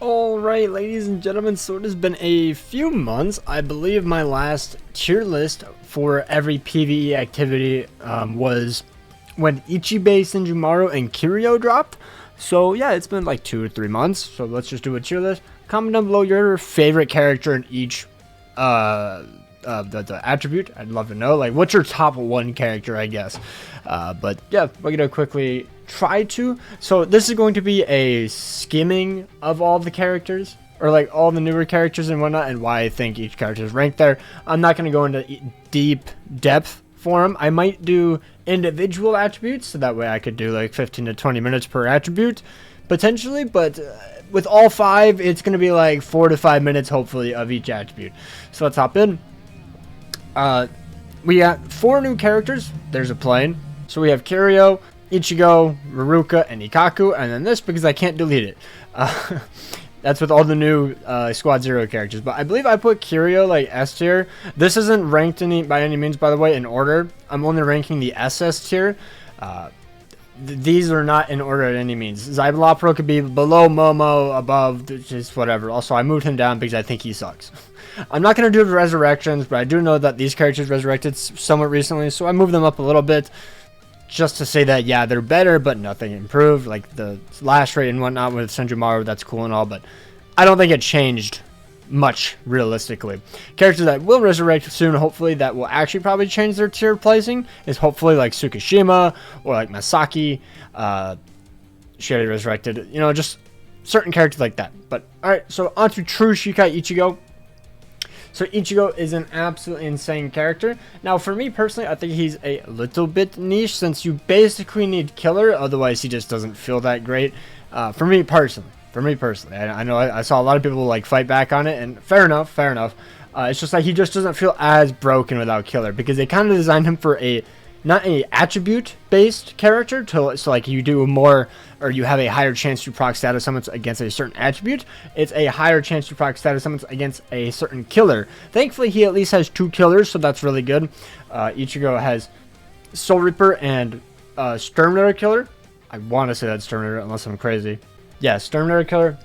Alright, ladies and gentlemen, so it has been a few months. I believe my last tier list for every PVE activity was when Ichibei, Senjumaru, and Kiryu dropped. So yeah, it's been like 2 or 3 months, so let's just do a tier list. Comment down below your favorite character in each the attribute. I'd love to know, like, what's your top 1 character, I guess. But yeah, we're gonna quickly try to. So this is going to be a skimming of all the characters, or like all the newer characters and whatnot, and why I think each character is ranked there. I'm not going to go into deep depth for them. I might do individual attributes, so that way I could do like 15 to 20 minutes per attribute potentially, but with all 5 it's going to be like 4 to 5 minutes hopefully of each attribute. So let's hop in. We got 4 new characters. There's a plane. So we have Kiryu, Ichigo, Maruka, and Ikaku, and then this because I can't delete it. That's with all the new Squad Zero characters. But I believe I put Kiryu like S tier. This isn't ranked by any means, by the way, in order. I'm only ranking the SS tier. These are not in order at any means. Zybelopro could be below Momo, above, just whatever. Also, I moved him down because I think he sucks. I'm not going to do resurrections, but I do know that these characters resurrected somewhat recently, so I moved them up a little bit. Just to say that, yeah, they're better, but nothing improved. Like the slash rate and whatnot with Senjumaru, that's cool and all, but I don't think it changed much realistically. Characters that will resurrect soon, hopefully, that will actually probably change their tier placing is hopefully like Tsukishima or like Masaki. She already resurrected, you know, just certain characters like that. But alright, so on to True Shikai Ichigo. So Ichigo is an absolutely insane character. Now, for me personally, I think he's a little bit niche since you basically need killer. Otherwise, he just doesn't feel that great. For me personally. I know I saw a lot of people like fight back on it, and fair enough. It's just like he just doesn't feel as broken without killer because they kind of designed him for not a attribute based character so like you do more, or you have a higher chance to proc status summons against a certain attribute. It's a higher chance to proc status summons against a certain killer. Thankfully he at least has 2 killers, so that's really good. Ichigo has Soul Reaper and Sturmnader Killer. I want to say that's Sturmnader unless I'm crazy. Yeah, Sturmnader Killer.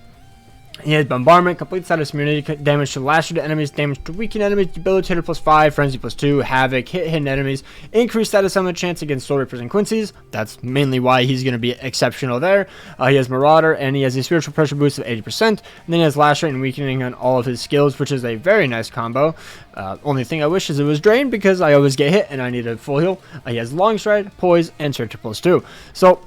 He has Bombardment, complete status immunity, damage to lash to enemies, damage to weakened enemies, debilitator +5, frenzy +2, havoc, hit hidden enemies, increased status summon chance against Soul Reapers and Quincy's. That's mainly why he's going to be exceptional there. He has Marauder, and he has a spiritual pressure boost of 80%, and then he has lash rate and weakening on all of his skills, which is a very nice combo. Only thing I wish is it was drained because I always get hit and I need a full heal. He has long stride, poise, and search +2. So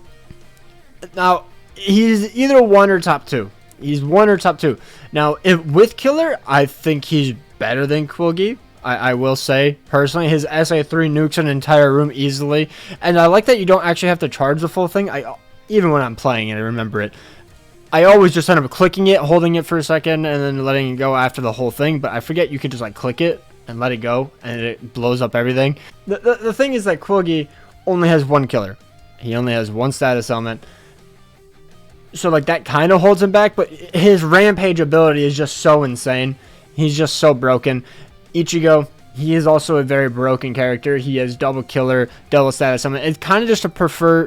now he's either 1 or top 2. He's 1 or top 2. Now, with killer, I think he's better than Quilgi. I will say, personally, his SA3 nukes an entire room easily. And I like that you don't actually have to charge the full thing. Even when I'm playing it, I remember it. I always just end up clicking it, holding it for a second, and then letting it go after the whole thing. But I forget you could just like click it and let it go, and it blows up everything. The thing is that Quilgi only has 1 killer. He only has 1 status element. So like that kind of holds him back, but his rampage ability is just so insane. He's just so broken. Ichigo, he is also a very broken character. He has double killer, double status summon. It's kind of just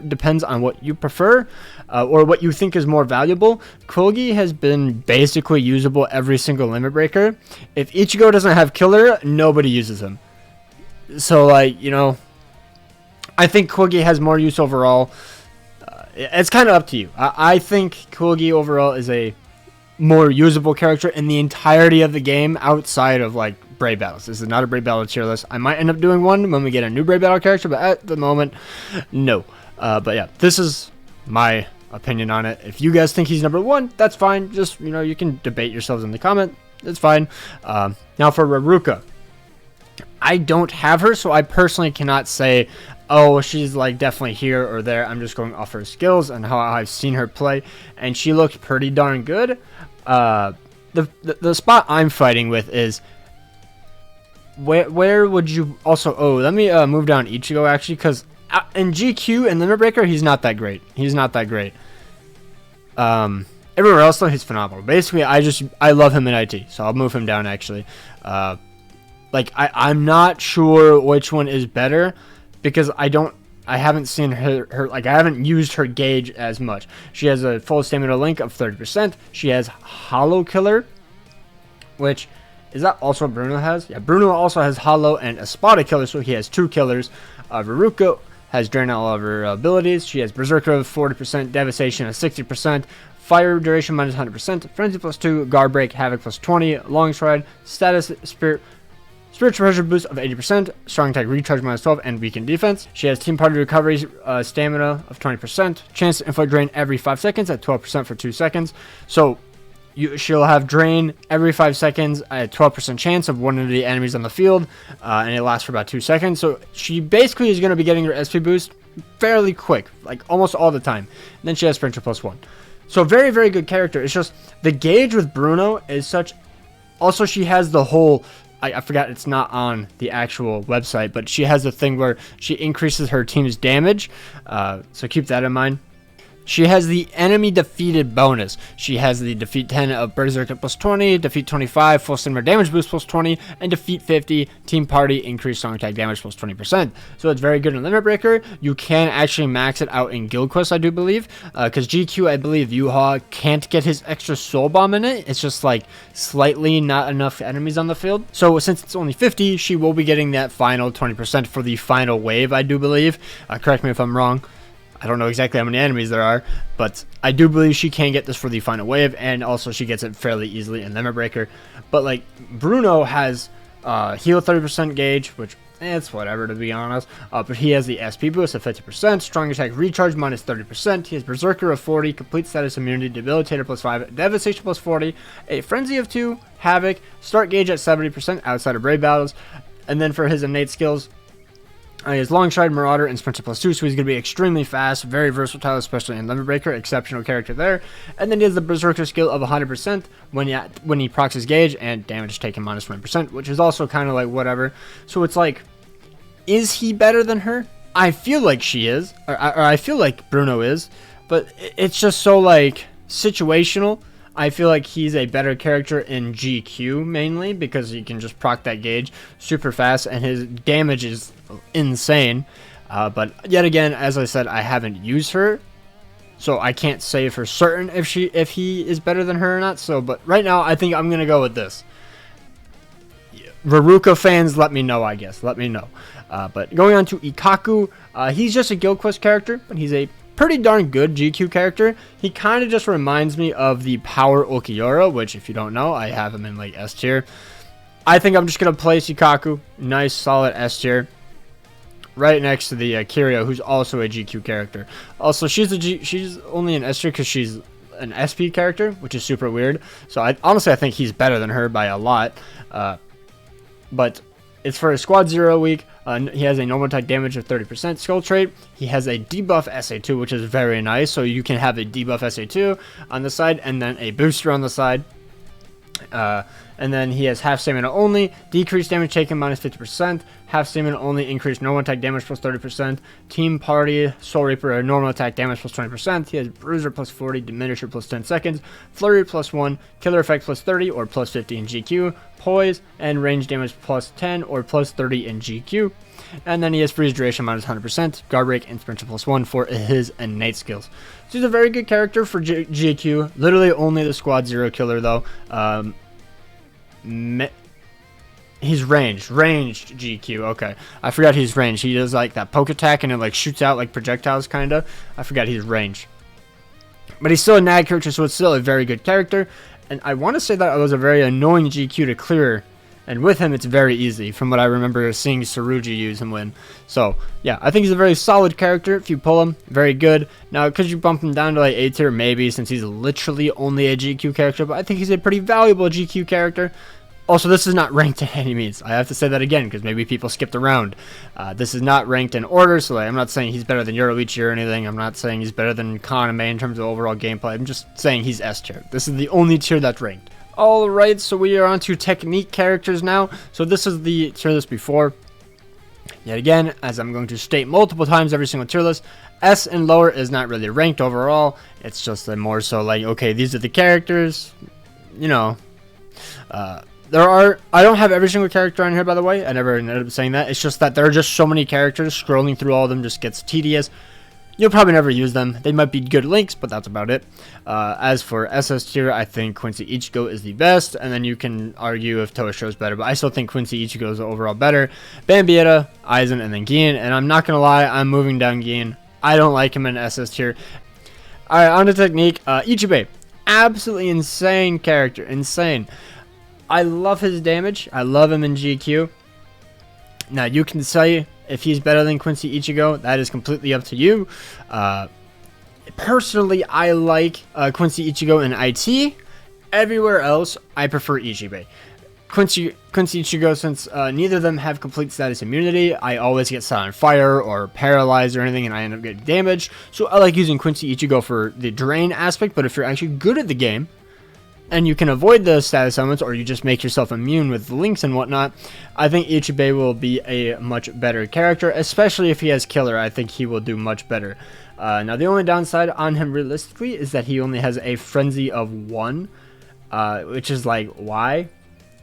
depends on what you prefer, or what you think is more valuable. Quilgi has been basically usable every single limit breaker. If Ichigo doesn't have killer, nobody uses him. So like, you know, I think Quilgi has more use overall. It's kind of up to you. I think Quilgi overall is a more usable character in the entirety of the game outside of like Brave Battles. This is not a Brave Battle tier list. I might end up doing one when we get a new Brave Battle character, but at the moment, no. But yeah, this is my opinion on it. If you guys think he's number 1, that's fine. Just, you know, you can debate yourselves in the comment. It's fine. Now for Maruka. I don't have her, so I personally cannot say, oh, she's like definitely here or there. I'm just going off her skills and how I've seen her play, and she looked pretty darn good. The spot I'm fighting with is where would you also? Oh, let me move down Ichigo actually, because in GQ and Limit Breaker he's not that great. Everywhere else though he's phenomenal. Basically, I love him in IT, so I'll move him down actually. Like I'm not sure which one is better, because I don't I haven't seen her like, I haven't used her gauge as much. She has a full stamina link of 30%. She has Hollow Killer, which is that also what Bruno has? Yeah, Bruno also has Hollow and Espada Killer, so he has 2 killers. Veruca has drained all of her abilities. She has Berserker of 40%, Devastation of 60%, Fire Duration minus 100%, Frenzy plus 2, Guard Break, Havoc plus 20, Long Stride, Status Spiritual Pressure boost of 80%, Strong Attack Recharge minus 12, and Weakened Defense. She has Team Party Recovery Stamina of 20%, Chance to Inflict Drain every 5 seconds at 12% for 2 seconds. So she'll have Drain every 5 seconds at 12% chance of one of the enemies on the field, and it lasts for about 2 seconds. So she basically is going to be getting her SP boost fairly quick, like almost all the time. And then she has Sprinter plus 1. So very, very good character. It's just the gauge with Bruno is such... Also, she has the whole... I forgot it's not on the actual website, but she has a thing where she increases her team's damage. So keep that in mind. She has the enemy defeated bonus. She has the defeat 10 of Berserker plus 20, defeat 25, full stamina damage boost plus 20, and defeat 50, team party increased strong attack damage plus 20%. So it's very good in Limit Breaker. You can actually max it out in Guild Quest, I do believe, because GQ, I believe Yuha can't get his extra soul bomb in it. It's just like slightly not enough enemies on the field. So since it's only 50, she will be getting that final 20% for the final wave, I do believe. Correct me if I'm wrong. I don't know exactly how many enemies there are, but I do believe she can get this for the final wave, and also she gets it fairly easily in Limit Breaker. But like Bruno has heal 30% gauge, which it's whatever to be honest. But he has the SP boost of 50%, strong attack recharge minus 30%. He has Berserker of 40, complete status immunity, debilitator plus 5, devastation plus 40, a frenzy of 2, havoc, start gauge at 70% outside of brave battles, and then for his innate skills. He has Long Stride, Marauder, and Sprinter plus 2, so he's going to be extremely fast, very versatile, especially in Limit Breaker, exceptional character there. And then he has the Berserker skill of 100% when he procs his gauge, and damage taken minus 20%, which is also kind of like whatever. So it's like, is he better than her? I feel like she is, or I feel like Bruno is, but it's just so like situational. I feel like he's a better character in GQ mainly because he can just proc that gauge super fast and his damage is insane. But yet again, as I said, I haven't used her, so I can't say for certain if he is better than her or not. So, but right now I think I'm gonna go with this. Veruca fans, let me know. I guess let me know. But going on to Ikaku, he's just a Guild Quest character, but he's a pretty darn good GQ character. He kind of just reminds me of the Power Ulquiorra, which if you don't know, I have him in like S tier. I think I'm just going to place Ikaku, nice solid S tier, right next to the Kirio, who's also a GQ character. Also, she's only an S tier because she's an SP character, which is super weird. So honestly, I think he's better than her by a lot. But it's for a Squad 0 week. He has a normal attack damage of 30% skill trait. He has a debuff SA2, which is very nice. So you can have a debuff SA2 on the side and then a booster on the side. And then he has half stamina only, decreased damage taken minus 50%, half stamina only, increased normal attack damage plus 30%, team party, soul reaper, normal attack damage plus 20%, he has bruiser plus 40, diminisher plus 10 seconds, flurry plus 1, killer effect plus 30 or plus 50 in GQ, poise, and range damage plus 10 or plus 30 in GQ. And then he has freeze duration minus 100%, guard break, and sprinter plus 1 for his innate skills. So he's a very good character for GQ, literally only the Squad 0 killer though. He's ranged GQ. Okay, I forgot he's ranged. He does like that poke attack and it like shoots out like projectiles kind of. I forgot he's ranged, but he's still a nag character, so it's still a very good character. And I want to say that it was a very annoying GQ to clear, and with him it's very easy from what I remember seeing Saruji use and win. So yeah, I think he's a very solid character if you pull him. Very good. Now could you bump him down to like A tier? Maybe, since he's literally only a GQ character, but I think he's a pretty valuable GQ character. Also, this is not ranked in any means. I have to say that again because maybe people skipped around. This is not ranked in order, so I'm not saying he's better than Yoruichi or anything. I'm not saying he's better than Kaname in terms of overall gameplay. I'm just saying he's S tier. This is the only tier that's ranked. Alright, so we are on to technique characters now. So this is the tier list before. Yet again, as I'm going to state multiple times every single tier list, S and lower is not really ranked overall. It's just more so like, okay, these are the characters, you know, I don't have every single character on here, by the way. I never ended up saying that. It's just that there are just so many characters. Scrolling through all of them just gets tedious. You'll probably never use them. They might be good links, but that's about it. As for SS tier, I think Quincy Ichigo is the best, and then you can argue if Toshiro is better, but I still think Quincy Ichigo is overall better. Bambietta, Aizen, and then Gin, and I'm not going to lie, I'm moving down Gin. I don't like him in SS tier. Alright, on to technique. Ichibei, absolutely insane character, insane. I love his damage. I love him in GQ. Now, you can say if he's better than Quincy Ichigo, that is completely up to you. Personally, I like Quincy Ichigo in IT. Everywhere else, I prefer Ichibei. Quincy Ichigo, since neither of them have complete status immunity, I always get set on fire or paralyzed or anything, and I end up getting damaged. So I like using Quincy Ichigo for the drain aspect, but if you're actually good at the game, and you can avoid the status elements, or you just make yourself immune with links and whatnot, I think Ichibei will be a much better character, especially if he has killer. I think he will do much better. Now, the only downside on him realistically is that he only has a frenzy of 1, which is like, why?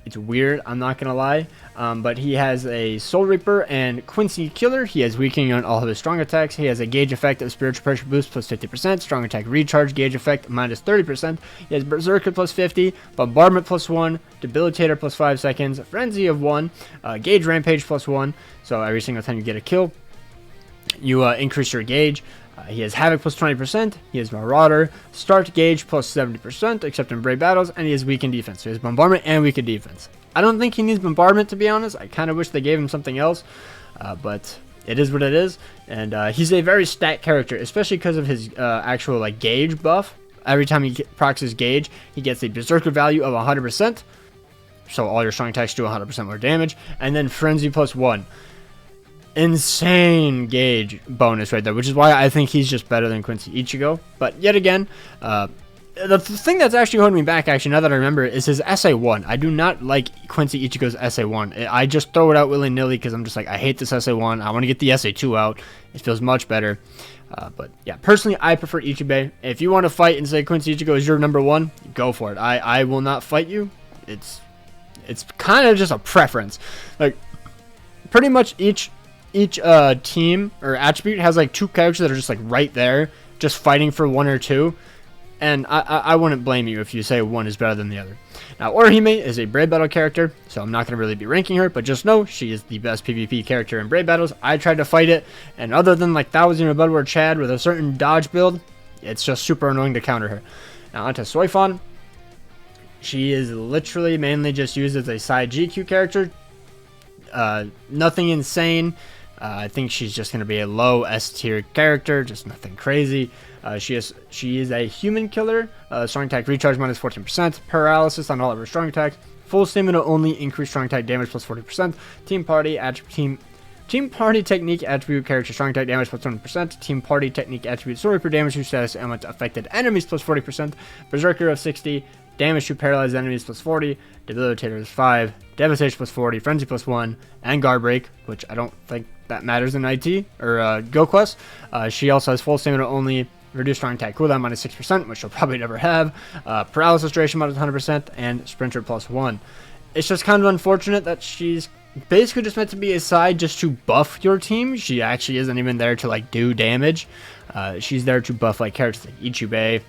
It's weird, I'm not gonna lie. But he has a Soul Reaper and Quincy Killer. He has weakening on all of his strong attacks. He has a gauge effect of Spiritual Pressure Boost plus 50%, Strong Attack Recharge gauge effect minus 30%. He has Berserker plus 50, Bombardment plus 1, Debilitator plus 5 seconds, Frenzy of 1, Gauge Rampage plus 1. So every single time you get a kill, you increase your gauge. He has Havoc plus 20%, he has Marauder, Start Gauge plus 70%, except in Brave Battles, and he has Weakened Defense. So he has Bombardment and Weakened Defense. I don't think he needs Bombardment, to be honest. I kind of wish they gave him something else, but it is what it is. And he's a very stat character, especially because of his actual like gauge buff. Every time he procs his gauge, he gets a Berserker value of 100%, so all your strong attacks do 100% more damage, and then Frenzy plus 1. Insane gauge bonus right there, which is why I think he's just better than Quincy Ichigo. But yet again, the thing that's actually holding me back, actually, now that I remember, is his SA1. I do not like Quincy Ichigo's SA1. I just throw it out willy-nilly because I'm just like, I hate this SA1. I want to get the SA2 out. It feels much better. But yeah, personally, I prefer Ichibei. If you want to fight and say Quincy Ichigo is your number 1, go for it. I will not fight you. It's kind of just a preference. Like, pretty much each team or attribute has like 2 characters that are just like right there, just fighting for 1 or 2, and I wouldn't blame you if you say one is better than the other. Now, Orihime is a Brave Battle character, so I'm not going to really be ranking her, but just know she is the best PvP character in Brave Battles. I tried to fight it, and other than like Thousand or Bloodward Chad with a certain dodge build, it's just super annoying to counter her. Now onto Soifon. She is literally mainly just used as a side GQ character. Nothing insane. I think she's just going to be a low S tier character, just nothing crazy. She is a human killer. Strong attack recharge minus 14%, paralysis on all of her strong attacks, full stamina only, increased strong attack damage plus 40%, team party technique attribute character strong attack damage plus 20%, team party technique attribute sword per damage to status element affected enemies plus 40%, berserker of 60, damage to paralyzed enemies plus 40, debilitator is 5, devastation plus 40, frenzy plus 1, and guard break, which I don't think that matters in IT or Go Quest. She also has full stamina only, reduced strong attack cooldown minus 6%, which she'll probably never have, paralysis duration minus 100%, and sprinter plus 1. It's just kind of unfortunate that she's basically just meant to be a side just to buff your team. She actually isn't even there to like do damage. She's there to buff like characters like Ichibei,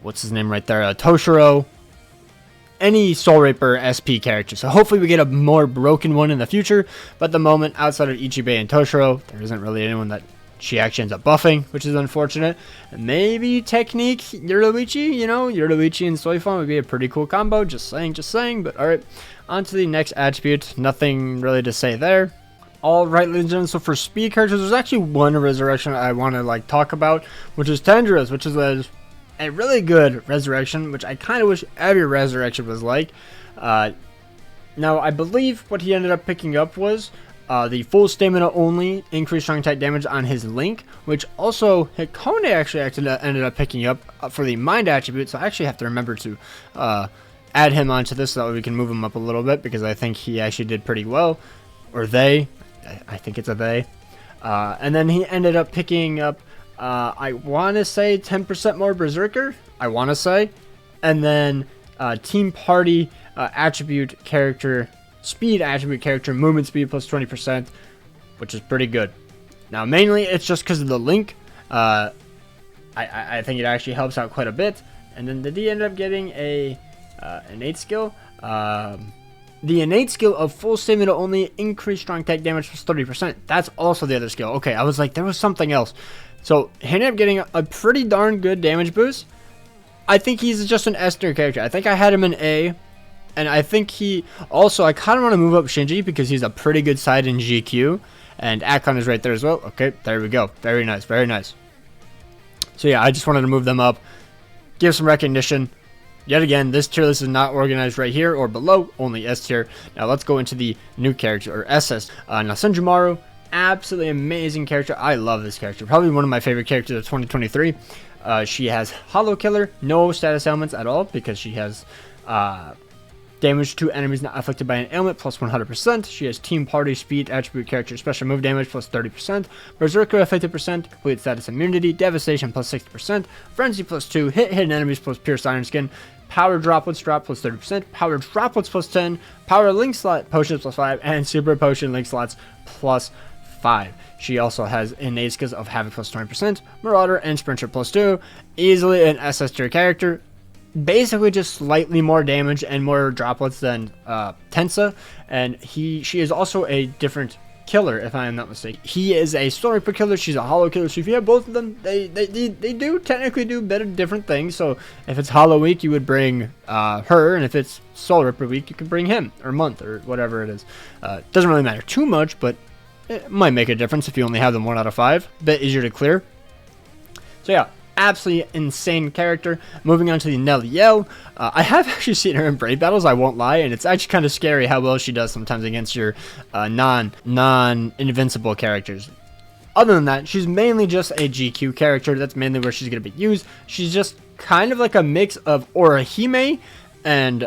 what's his name right there, Toshiro, any Soul Reaper SP character. So hopefully we get a more broken one in the future, but at the moment, outside of Ichibei and Toshiro, there isn't really anyone that she actually ends up buffing, which is unfortunate. Maybe Technique Yoruichi, Yoruichi and Soifon would be a pretty cool combo, just saying, but alright, on to the next attribute. Nothing really to say there. Alright, ladies and gentlemen, so for speed characters, there's actually one resurrection I want to like talk about, which is Tendra's, which is a really good resurrection, which I kind of wish every resurrection was like. Now, I believe what he ended up picking up was the full stamina only, increased strong attack damage on his Link, which also Hikone actually ended up picking up for the Mind attribute, so I actually have to remember to add him onto this so that we can move him up a little bit, because I think he actually did pretty well. Or they. I think it's a they. And then he ended up picking up I want to say 10% more Berserker, I want to say, and then team party attribute character, speed attribute character, movement speed plus 20%, which is pretty good. Now, mainly it's just because of the link. I think it actually helps out quite a bit. And then did he end up getting a innate skill? The innate skill of full stamina only, increase strong attack damage plus 30%. That's also the other skill. Okay, I was like, there was something else. So he ended up getting a pretty darn good damage boost. I think he's just an S tier character. I think I had him in A. And I think he also, I kind of want to move up Shinji because he's a pretty good side in GQ. And Akon is right there as well. Okay, there we go. Very nice, very nice. So yeah, I just wanted to move them up, give some recognition. Yet again, this tier list is not organized right here or below, only S tier. Now let's go into the new character, or SS. Now Senjumaru, absolutely amazing character. I love this character. Probably one of my favorite characters of 2023. She has Hollow Killer, no status ailments at all, because she has damage to enemies not afflicted by an ailment plus 100%. She has Team Party Speed attribute character special move damage plus 30%, Berserker at 50%, complete status immunity, Devastation plus 60%, Frenzy plus 2, hit hidden enemies plus Pierce Iron Skin, Power Droplets drop plus 30%, Power Droplets plus 10, Power Link Slot Potions plus 5, and Super Potion Link Slots plus 5. She also has innate skills of Havoc plus 20%, Marauder and Sprinter plus 2. Easily an SS tier character. Basically just slightly more damage and more droplets than Tensa, and she is also a different killer, if I am not mistaken. He is a Soul Reaper killer, she's a Hollow Killer, so if you have both of them, they do technically do different things. So if it's Hollow Week, you would bring her, and if it's Soul Reaper Week, you could bring him, or month, or whatever it is. Doesn't really matter too much, but it might make a difference if you only have them 1 out of 5. Bit easier to clear. So yeah, absolutely insane character. Moving on to the Neliel. I have actually seen her in Brave battles, I won't lie, and it's actually kind of scary how well she does sometimes against your non-invincible characters. Other than that, she's mainly just a GQ character. That's mainly where she's going to be used. She's just kind of like a mix of Orihime and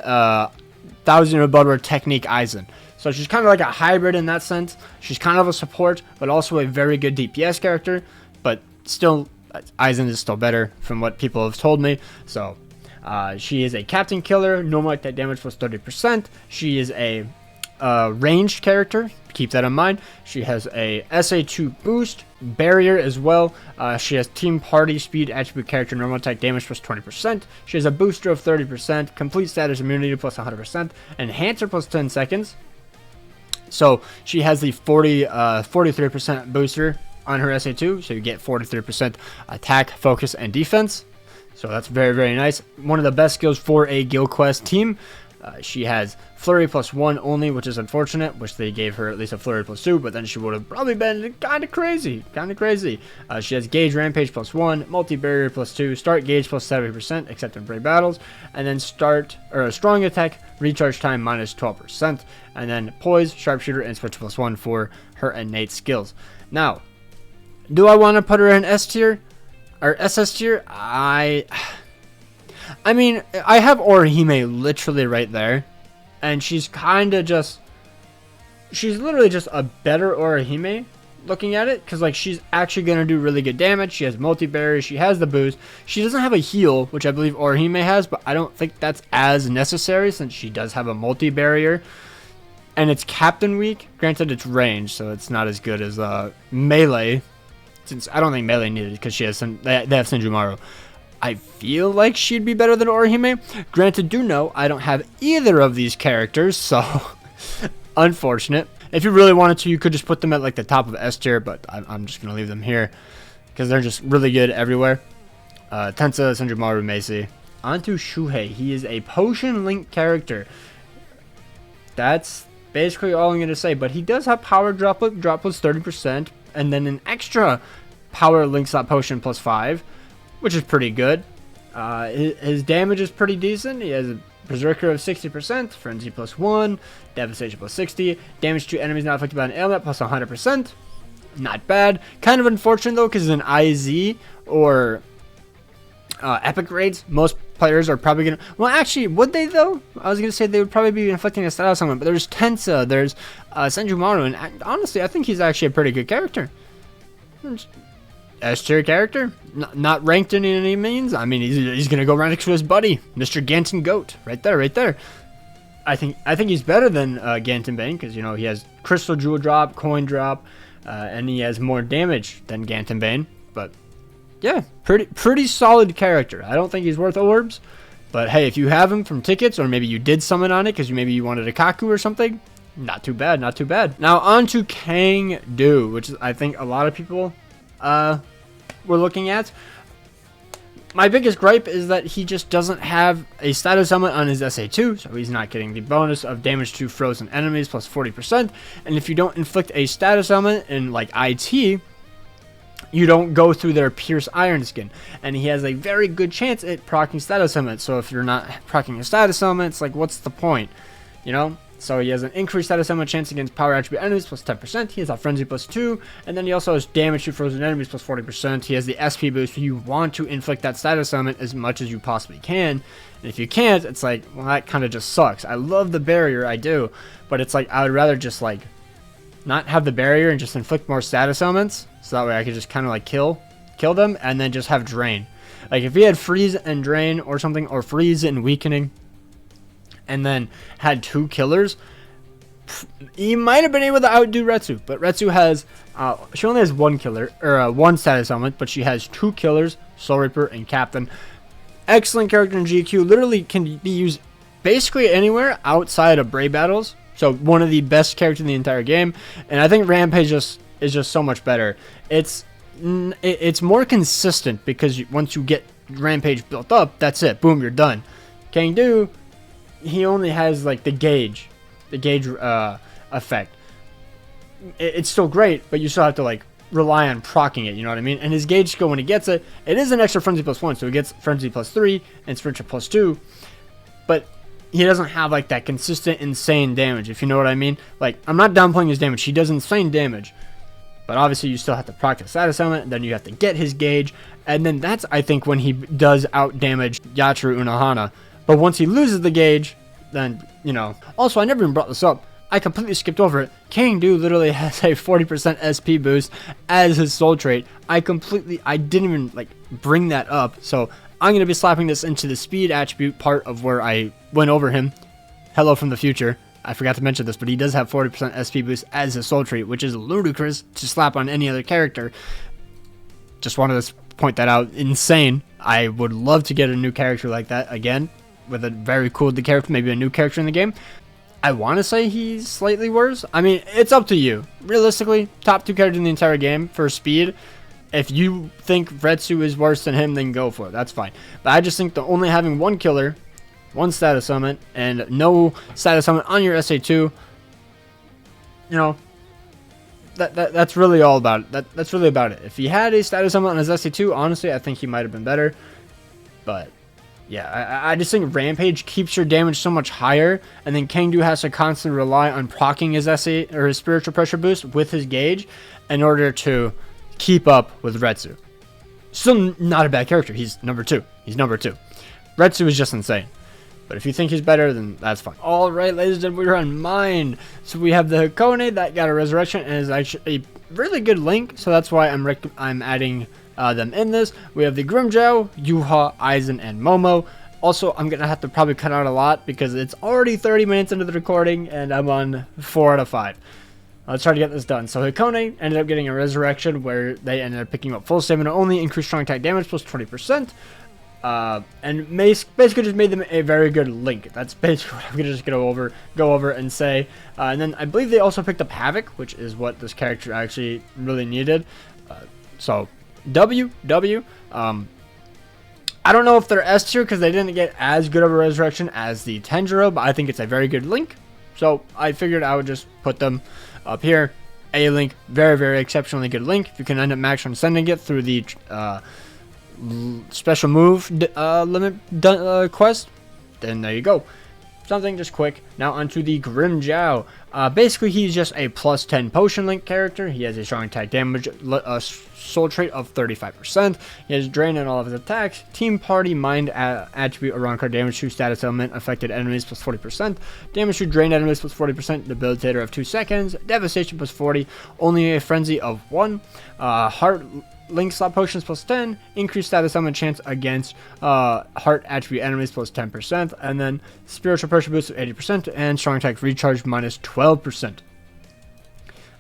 Thousand of Bloodward Technique Aizen. So she's kind of like a hybrid in that sense. She's kind of a support, but also a very good DPS character. But still, Aizen is still better from what people have told me. So she is a Captain Killer, normal attack damage plus 30%. She is a ranged character, keep that in mind. She has a SA2 boost, barrier as well. She has Team Party Speed attribute character, normal attack damage plus 20%. She has a booster of 30%, complete status immunity plus 100%, enhancer plus 10 seconds. So she has the 43% booster on her SA2, so you get 43% attack, focus, and defense. So that's very, very nice. One of the best skills for a Guild Quest team. She has Flurry plus 1 only, which is unfortunate. Wish they gave her at least a Flurry plus 2, but then she would have probably been kind of crazy. She has Gauge Rampage plus 1, Multi-Barrier plus 2, Start Gauge plus 70%, except in Brave battles, and then Strong Attack, Recharge Time minus 12%, and then Poise, Sharpshooter, and Switch plus 1 for her innate skills. Now, do I want to put her in S tier or SS tier? I mean, I have Orihime literally right there, and she's literally just a better Orihime looking at it, because like she's actually going to do really good damage. She has multi-barrier, she has the boost. She doesn't have a heal, which I believe Orihime has, but I don't think that's as necessary since she does have a multi-barrier. And it's Captain Weak. Granted, it's range, so it's not as good as Melee, since I don't think Melee needed it because they have Senjumaru. I feel like she'd be better than Orihime. Granted, do know I don't have either of these characters, so unfortunate. If you really wanted to, you could just put them at like the top of S tier, but I'm just going to leave them here because they're just really good everywhere. Tensa, Senjumaru, Macy. On to Shuhei. He is a Potion Link character. That's basically all I'm going to say, but he does have Power Droplet 30%, and then an extra Power Link Slot Potion plus 5. Which is pretty good. His damage is pretty decent. He has a Berserker of 60%, Frenzy plus 1, Devastation plus 60, damage to enemies not affected by an ailment plus 100%. Not bad. Kind of unfortunate though, because in IZ or Epic raids, most players are probably going to... Well, actually, would they though? I was going to say they would probably be inflicting a status on him, but there's Tensa, there's Senjumaru, and honestly, I think he's actually a pretty good character. S tier character, not ranked in any means. I mean, he's gonna go right next to his buddy, Mr. Ganton Goat, right there. I think he's better than Ganton Bane because you know he has crystal jewel drop, coin drop, and he has more damage than Ganton Bane. But yeah, pretty solid character. I don't think he's worth orbs, but hey, if you have him from tickets or maybe you did summon on it because maybe you wanted a Kaku or something, not too bad. Now on to Kang Do, which is, I think a lot of people we're looking at. My biggest gripe is that he just doesn't have a status element on his SA2, so he's not getting the bonus of damage to frozen enemies plus 40%. And if you don't inflict a status element in like IT, you don't go through their Pierce Iron Skin. And he has a very good chance at proccing status elements. So if you're not proccing a status element, it's like, what's the point? You know? So he has an increased status element chance against power attribute enemies plus 10%. He has a frenzy plus 2, and then he also has damage to frozen enemies plus 40%. He has the SP boost. You want to inflict that status element as much as you possibly can. And if you can't, it's like, well, that kind of just sucks. I love the barrier, I do, but it's like I would rather just like not have the barrier and just inflict more status elements, so that way I could just kind of like kill them and then just have drain. Like if he had freeze and drain or something, or freeze and weakening, and then had 2 killers, he might have been able to outdo Retsu. But Retsu has, she only has 1 killer, or 1 status element, but she has 2 killers, Soul Reaper and Captain. Excellent character in GQ, literally can be used basically anywhere outside of Brave battles. So one of the best characters in the entire game, and I think Rampage is just so much better. It's more consistent because once you get Rampage built up, that's it, boom, you're done. Kang Do, he only has like the gauge effect. It's still great, but you still have to like rely on proccing it, you know what I mean? And his gauge skill, when he gets it, it is an extra frenzy plus 1, so he gets frenzy plus 3 and spiritual plus 2, but he doesn't have like that consistent insane damage, if you know what I mean. Like, I'm not downplaying his damage, he does insane damage, but obviously you still have to proc the status element, and then you have to get his gauge, and then that's, I think, when he does out damage Yachiru Unohana. But once he loses the gauge, then, you know. Also, I never even brought this up. I completely skipped over it. Kang Do literally has a 40% SP boost as his soul trait. I didn't even, like, bring that up. So, I'm going to be slapping this into the speed attribute part of where I went over him. Hello from the future. I forgot to mention this, but he does have 40% SP boost as his soul trait, which is ludicrous to slap on any other character. Just wanted to point that out. Insane. I would love to get a new character like that again, with a very cool character, maybe a new character in the game. I want to say he's slightly worse. I mean, it's up to you. Realistically, top 2 characters in the entire game for speed. If you think Retsu is worse than him, then go for it. That's fine. But I just think that only having 1 killer, 1 status summon, and no status summon on your SA2, you know, that's really all about it. That's really about it. If he had a status summon on his SA2, honestly, I think he might have been better. But yeah, I just think Rampage keeps your damage so much higher, and then Kang Do has to constantly rely on proccing his SA or his spiritual pressure boost with his gauge in order to keep up with Retsu. Still not a bad character. He's number 2. Retsu is just insane. But if you think he's better, then that's fine. Alright, ladies and gentlemen, we're on mine. So we have the Hakone that got a resurrection and is actually a really good link. So that's why I'm adding them in this. We have the Grimmjow, Yuha, Aizen, and Momo. Also, I'm going to have to probably cut out a lot because it's already 30 minutes into the recording and I'm on 4 out of 5. Let's try to get this done. So Hakone ended up getting a resurrection where they ended up picking up full stamina only, increased strong attack damage plus 20%. And basically just made them a very good link. That's basically what I'm going to just go over and say. And then I believe they also picked up Havoc, which is what this character actually really needed. So W. I don't know if they're S tier because they didn't get as good of a resurrection as the Tenjiro, but I think it's a very good link. So I figured I would just put them up here. A link, very, very exceptionally good link. If you can end up max on sending it through the special move limit quest, then there you go. Something just quick. Now onto the Grimmjow. Basically, he's just a plus 10 potion link character. He has a strong attack damage, soul trait of 35%. He has drain on all of his attacks. Team party mind attribute around card damage to status element affected enemies plus 40%. Damage to drain enemies plus 40%. Debilitator of 2 seconds. Devastation plus 40. Only a frenzy of 1. Heart Link slot potions plus 10, increased status element chance against heart attribute enemies plus 10%, and then spiritual pressure boost of 80%, and strong attack recharge minus 12%.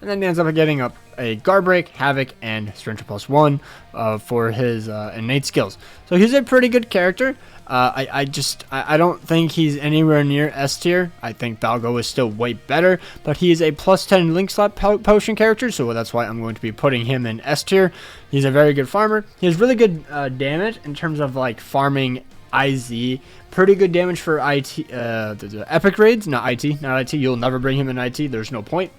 And then he ends up getting up a guard break, havoc, and sprinter plus 1 for his innate skills. So he's a pretty good character. I don't think he's anywhere near S tier. I think Balgo is still way better, but he is a plus 10 link slot potion character, so that's why I'm going to be putting him in S tier. He's a very good farmer. He has really good damage in terms of like farming IZ. Pretty good damage for IT, the epic raids, not IT. You'll never bring him in IT. There's no point.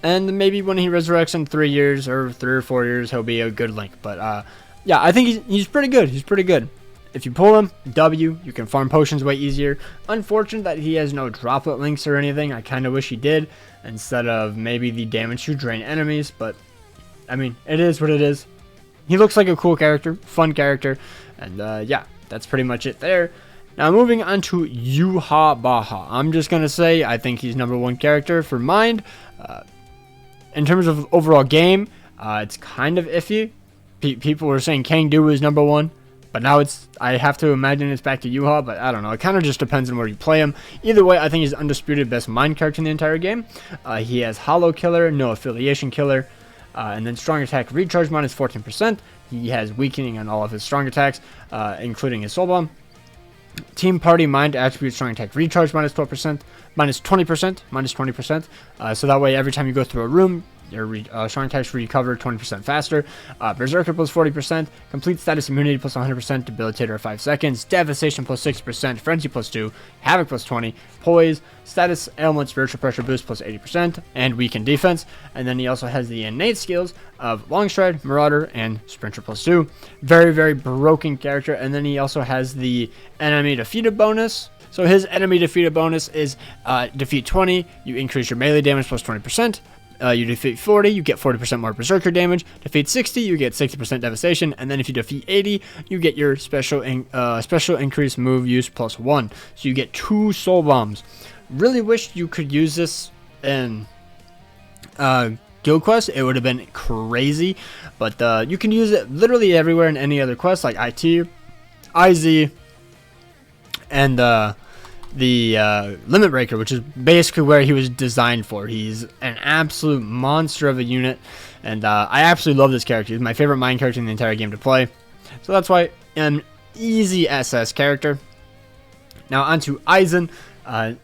And maybe when he resurrects in 3 years or 3 or 4 years, he'll be a good Link. But yeah, I think he's pretty good. He's pretty good. If you pull him, W, you can farm potions way easier. Unfortunate that he has no droplet links or anything. I kind of wish he did, instead of maybe the damage to drain enemies. But, I mean, it is what it is. He looks like a cool character, fun character. And yeah, that's pretty much it there. Now moving on to Yuha Baha. I'm just going to say I think he's #1 character for Mind. In terms of overall game, it's kind of iffy. People were saying Kangdu is #1, but now I have to imagine it's back to Yuha, but I don't know. It kind of just depends on where you play him. Either way, I think he's undisputed best Mind character in the entire game. He has Hollow Killer, no affiliation killer, and then strong attack recharge minus 14%. He has weakening on all of his strong attacks, including his soul bomb. Team Party Mind attribute strong attack recharge minus 12%, minus 20%. So that way every time you go through a room, your strong attacks recover 20% faster. Berserker plus 40%, complete status immunity plus 100%, debilitator 5 seconds, devastation plus 60%, frenzy plus 2, havoc plus 20, poise, status ailment spiritual pressure boost plus 80%, and weaken defense. And then he also has the innate skills of long stride, marauder, and sprinter plus 2. Very, very broken character. And then he also has the enemy defeated bonus. So his enemy defeated bonus is defeat 20, you increase your melee damage plus 20%. You defeat 40, you get 40% more berserker damage. Defeat 60, you get 60% devastation. And then if you defeat 80, you get your special increase move use plus 1. So you get 2 soul bombs. Really wish you could use this in guild quest. It would have been crazy. But you can use it literally everywhere in any other quest, like IT, IZ, and the Limit Breaker, which is basically where he was designed for. He's an absolute monster of a unit, and I absolutely love this character. He's my favorite Mind character in the entire game to play, so that's why an easy SS character. Now onto Aizen.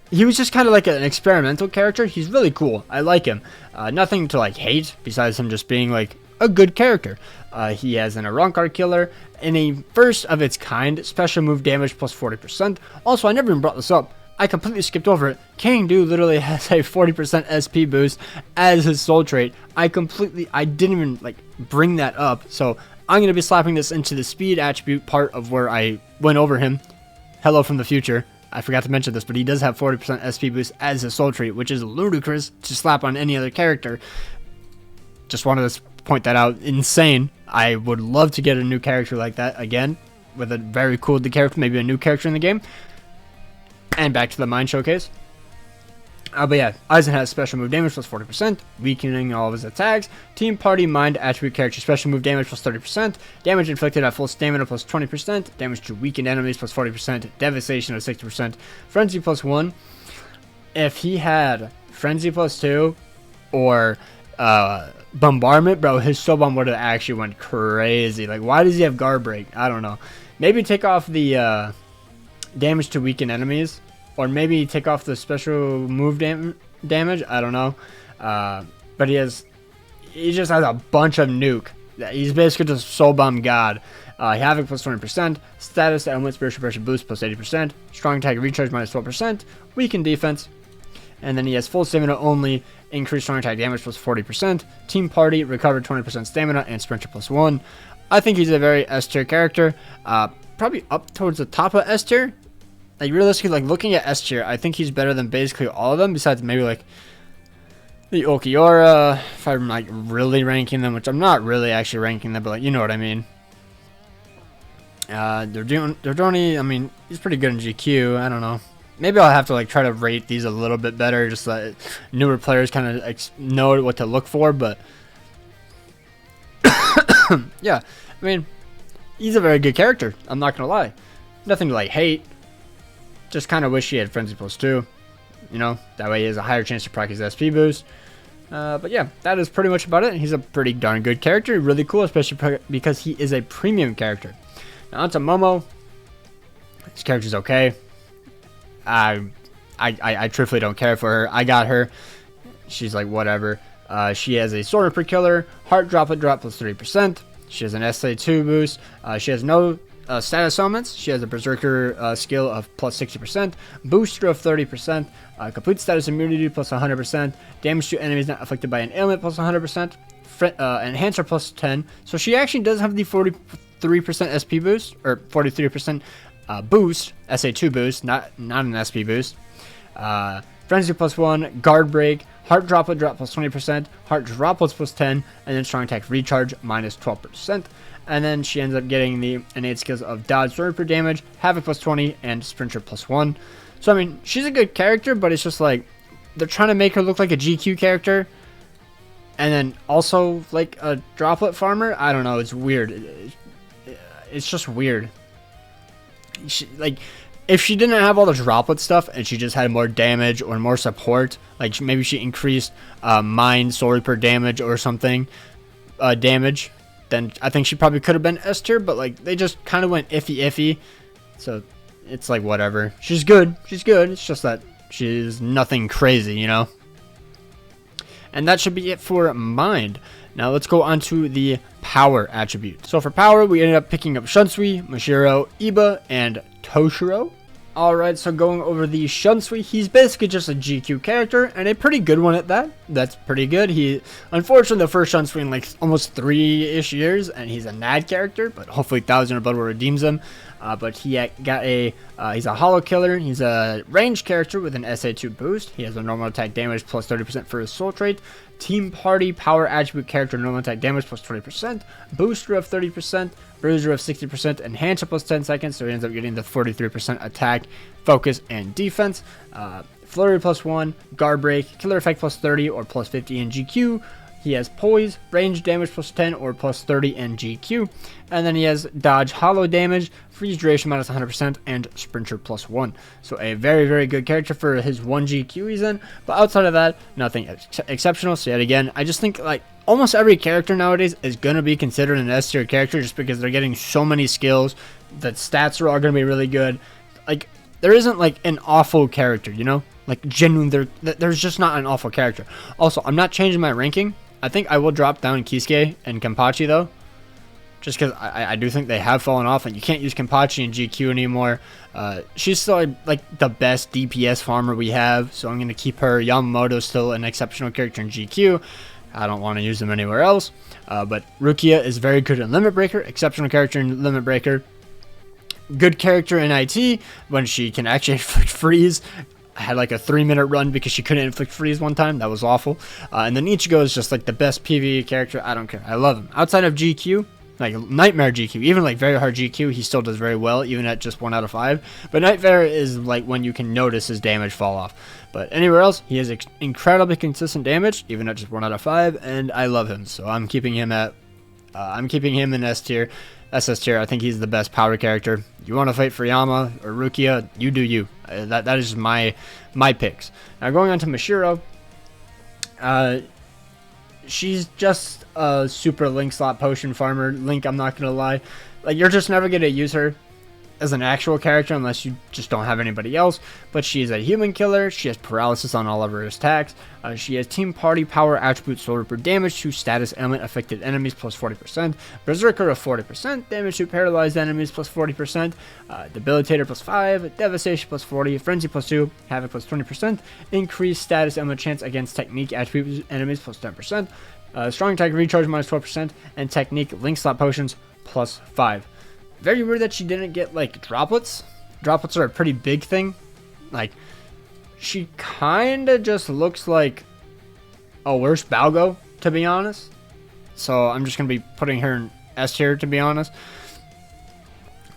He was just kind of like an experimental character. He's really cool. I like him. Nothing to like hate besides him just being like a good character. He has an Arankar killer and a first of its kind special move damage plus 40%. Also, I never even brought this up. I completely skipped over it. Kangdu literally has a 40% SP boost as his soul trait. I didn't even like bring that up. So I'm going to be slapping this into the speed attribute part of where I went over him. Hello from the future. I forgot to mention this, but he does have 40% SP boost as his soul trait, which is ludicrous to slap on any other character. Just wanted to point that out. Insane. I would love to get a new character like that again, with a very cool character, maybe a new character in the game. And back to the Mind showcase. But yeah, Aizen has special move damage plus 40%, weakening all of his attacks. Team Party Mind attribute character special move damage plus 30%, damage inflicted at full stamina plus 20%, damage to weakened enemies plus 40%, devastation of 60%, frenzy plus 1. If he had frenzy plus 2 or bombardment, bro, his soul bomb would have actually went crazy. Like, why does he have guard break? I don't know. Maybe take off the damage to weaken enemies, or maybe take off the special move damage. I don't know. But he just has a bunch of nuke. He's basically just soul bomb god. Havoc plus 20%, status element spiritual pressure boost plus 80%, strong attack recharge minus 12%, weaken defense. And then he has full stamina only, increased strong attack damage plus 40%, team party, recovered 20% stamina, and sprinter plus 1. I think he's a very S tier character. Probably up towards the top of S tier. Like, realistically, like, looking at S tier, I think he's better than basically all of them, besides maybe, like, the Okiora, if I'm, like, really ranking them, which I'm not really actually ranking them, but, like, you know what I mean. Dordoni, I mean, he's pretty good in GQ, I don't know. Maybe I'll have to like try to rate these a little bit better, just so that newer players kind of know what to look for. But Yeah, I mean, he's a very good character. I'm not gonna lie. Nothing to like hate. Just kind of wish he had Frenzy plus 2. You know, that way he has a higher chance to proc his SP boost. But yeah, that is pretty much about it. He's a pretty darn good character. Really cool, especially because he is a premium character. Now onto Momo. This character's okay. I truthfully don't care for her. I got her. She's like whatever. She has a Sword Reaper Killer, Heart Droplet Drop plus 3%. She has an SA2 boost. She has no status elements. She has a Berserker skill of plus 60%, Booster of 30%, Complete Status Immunity plus 100%, Damage to enemies not affected by an ailment plus 100%, Enhancer plus 10. So she actually does have the 43% SP boost, or 43% boost, SA2 boost, not an SP boost. Frenzy plus 1, Guard Break, Heart Droplet Drop plus 20%, Heart Droplets plus 10, and then Strong Attack Recharge minus 12%. And then she ends up getting the innate skills of Dodge, Sword per damage, Havoc plus 20, and Sprinter plus 1. So, I mean, she's a good character, but it's just like, they're trying to make her look like a GQ character, and then also like a Droplet farmer. I don't know, it's weird. It's just weird. If she didn't have all the Droplet stuff and she just had more damage or more support, like maybe she increased Mind, Sword per damage or something, damage, then I think she probably could have been S tier, but like they just kind of went iffy. So it's like whatever. She's good. It's just that she's nothing crazy, you know? And that should be it for Mind. Now let's go on to the power attribute. So for power, we ended up picking up Shunsui, Mashiro, Iba, and Toshiro. Alright, so going over the Shunsui, he's basically just a GQ character, and a pretty good one at that. That's pretty good. He, unfortunately, the first Shunsui in like almost 3-ish years, and he's a NAD character, but hopefully Thousand or Blood will redeems him. But he got he's a Hollow Killer. He's a ranged character with an SA2 boost. He has a normal attack damage plus 30% for his soul trait. Team Party power attribute character, normal attack damage plus 20%, booster of 30%, bruiser of 60%, enhancer plus 10 seconds, so he ends up getting the 43% attack, focus, and defense. Flurry plus 1, guard break, killer effect plus 30 or plus 50 in GQ. He has poise, range damage plus 10 or plus 30 in GQ. And then he has dodge hollow damage, freeze duration minus 100%, and sprinter plus 1. So a very, very good character for his 1 GQ he's in. But outside of that, nothing exceptional. So yet again, I just think like almost every character nowadays is going to be considered an S tier character just because they're getting so many skills. The stats are all going to be really good. Like there isn't like an awful character, you know? Like genuinely, there's just not an awful character. Also, I'm not changing my ranking. I think I will drop down Kisuke and Kenpachi though, just because I do think they have fallen off, and you can't use Kenpachi in GQ anymore. She's still like the best DPS farmer we have, so I'm going to keep her. Yamamoto's still an exceptional character in GQ. I don't want to use them anywhere else. But Rukia is very good in Limit Breaker, exceptional character in Limit Breaker. Good character in IT when she can actually freeze. I had like a 3-minute run because she couldn't inflict freeze one time. That was awful. And then Ichigo is just like the best PVE character. I don't care. I love him. Outside of GQ, like Nightmare GQ, even like very hard GQ, he still does very well, even at just 1 out of 5. But Nightmare is like when you can notice his damage fall off. But anywhere else, he has incredibly consistent damage, even at just 1 out of 5, and I love him. So I'm keeping him at, in S tier. SS tier. I think he's the best power character. You want to fight for Yama or Rukia, you do you. That is my picks. Now going on to Mashiro, she's just a super Link slot potion farmer. Link, I'm not gonna lie, like you're just never gonna use her as an actual character unless you just don't have anybody else. But she is a human killer. She has paralysis on all of her attacks. She has Team Party power attribute solar per damage to status element affected enemies plus 40%, Berserker of 40%, damage to paralyzed enemies plus 40%, Debilitator plus 5, Devastation plus 40, Frenzy plus 2, Havoc plus 20%, increased status element chance against technique attribute enemies plus 10%, Strong Attack Recharge minus 12%, and Technique Link Slot Potions plus 5. Very weird that she didn't get like droplets. Droplets are a pretty big thing. Like she kind of just looks like a worse Balgo, to be honest. So I'm just gonna be putting her in S tier, to be honest.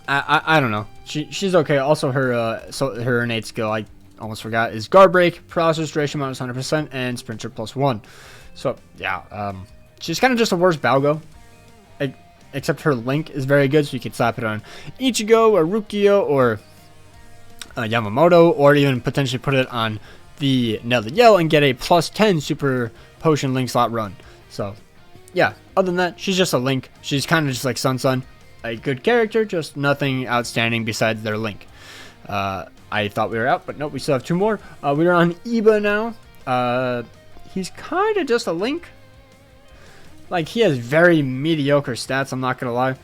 I don't know. She's okay. Also her innate skill, I almost forgot, is guard break, process duration minus 100%, and sprinter plus 1. So yeah, she's kind of just a worse Balgo. except her link is very good, so you could slap it on Ichigo or Rukia or Yamamoto, or even potentially put it on the Nelly Yell and get a +10 super potion link slot run. So yeah, other than that, she's just a link. She's kind of just like Sun, a good character, just nothing outstanding besides their link. I thought we were out, but nope, we still have 2 more. We are on Iba now. He's kind of just a link. Like, he has very mediocre stats, I'm not gonna lie.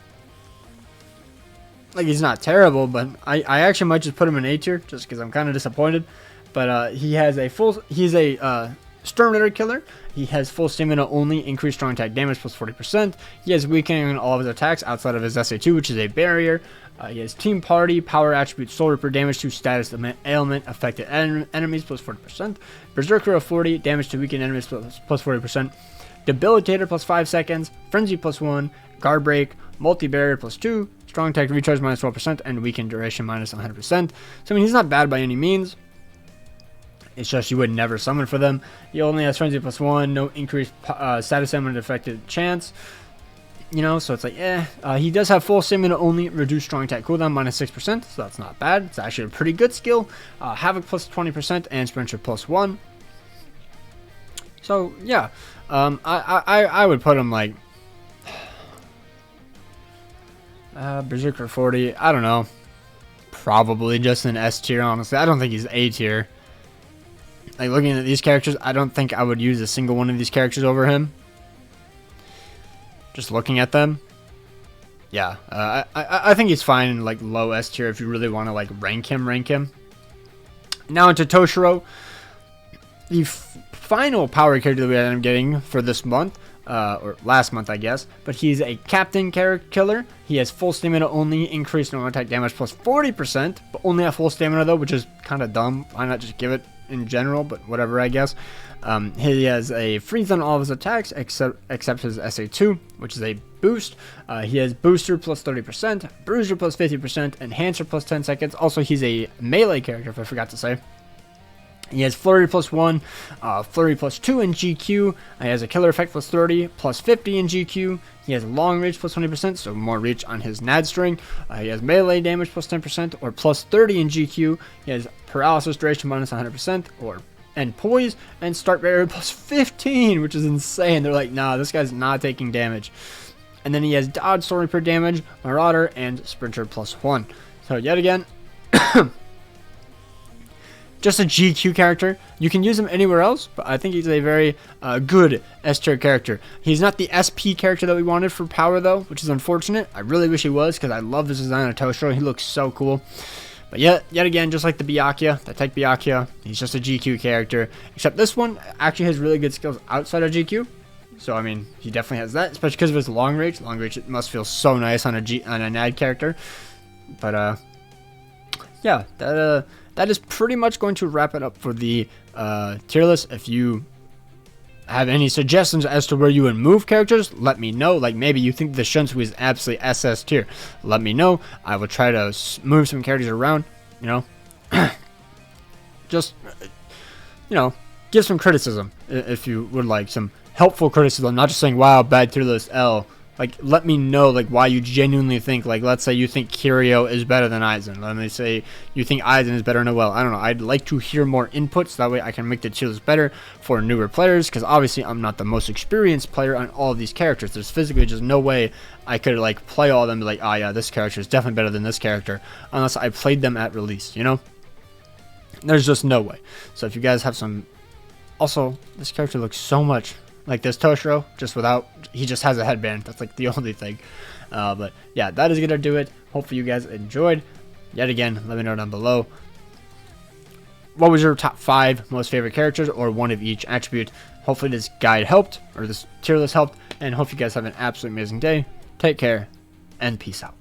Like, he's not terrible, but I actually might just put him in A tier, just because I'm kind of disappointed. But he's a Stormlighter killer. He has full stamina only, increased strong attack damage plus 40%. He has weakening on all of his attacks outside of his SA2, which is a barrier. He has Team Party, Power Attribute, Soul Reaper, damage to status ailment affected enemies plus 40%. Berserker of 40, damage to weakened enemies plus 40%. Debilitator plus 5 seconds, Frenzy plus 1, Guard Break, Multi-Barrier plus 2, Strong Attack Recharge minus 12%, and Weakened Duration minus 100%. So I mean, he's not bad by any means. It's just you would never summon for them. He only has Frenzy plus 1, no increased status ailment affected chance. You know, so it's like, he does have full stamina only, reduced strong attack cooldown minus 6%, so that's not bad. It's actually a pretty good skill. Havoc plus 20% and Sprinter plus 1. So yeah, I would put him like Berserker 40. I don't know, probably just an S tier. Honestly, I don't think he's A tier. Like, looking at these characters, I don't think I would use a single one of these characters over him. Just looking at them, yeah, I think he's fine in like low S tier if you really want to like rank him. Now into Toshiro, the final power character that we ended up getting for this month, or last month I guess, but he's a captain killer. He has full stamina only, increased normal attack damage plus 40%, but only at full stamina though, which is kind of dumb. Why not just give it in general, but whatever, I guess. He has a freeze on all of his attacks except his SA2, which is a boost. He has booster plus 30%, bruiser plus 50%, enhancer plus 10 seconds. Also, he's a melee character, if I forgot to say. He has flurry plus 1, flurry plus 2 in GQ. He has a killer effect plus 30, plus 50 in GQ. He has long reach plus 20%, so more reach on his NAD string. He has melee damage plus 10%, or plus 30 in GQ. He has paralysis duration minus 100%, and poise, and start barrier plus 15, which is insane. They're like, nah, this guy's not taking damage. And then he has dodge, soul reaper damage, marauder, and sprinter plus 1. So yet again, just a GQ character. You can use him anywhere else, but I think he's a very good S tier character. He's not the SP character that we wanted for power though, which is unfortunate. I really wish he was, because I love this design of Toshiro. He looks so cool. But yet again, just like the Byakuya, the Tech Byakuya, he's just a GQ character. Except this one actually has really good skills outside of GQ. So I mean, he definitely has that, especially because of his long range. Long range, it must feel so nice on a NAD character. But yeah, that is pretty much going to wrap it up for the tier list. If you have any suggestions as to where you would move characters, let me know. Like, maybe you think the Shunsui is absolutely SS tier, let me know. I will try to move some characters around, you know. Just, you know, give some criticism if you would like, some helpful criticism, not just saying, wow, bad tier list L. Like, let me know, like, why you genuinely think, like, let's say you think Kiryu is better than Aizen. Let me say you think Aizen is better than Noelle. I don't know. I'd like to hear more inputs. That way I can make the tier list better for newer players, because obviously I'm not the most experienced player on all of these characters. There's physically just no way I could, like, play all of them and be like, oh, yeah, this character is definitely better than this character, unless I played them at release, you know? There's just no way. So if you guys have some... Also, this character looks so much like this Toshiro, just without, he just has a headband. That's like the only thing. But yeah, that is gonna do it. Hopefully you guys enjoyed. Yet again, let me know down below, what was your top 5 most favorite characters, or one of each attribute. Hopefully this guide helped, or this tier list helped, and hope you guys have an absolutely amazing day. Take care, and peace out.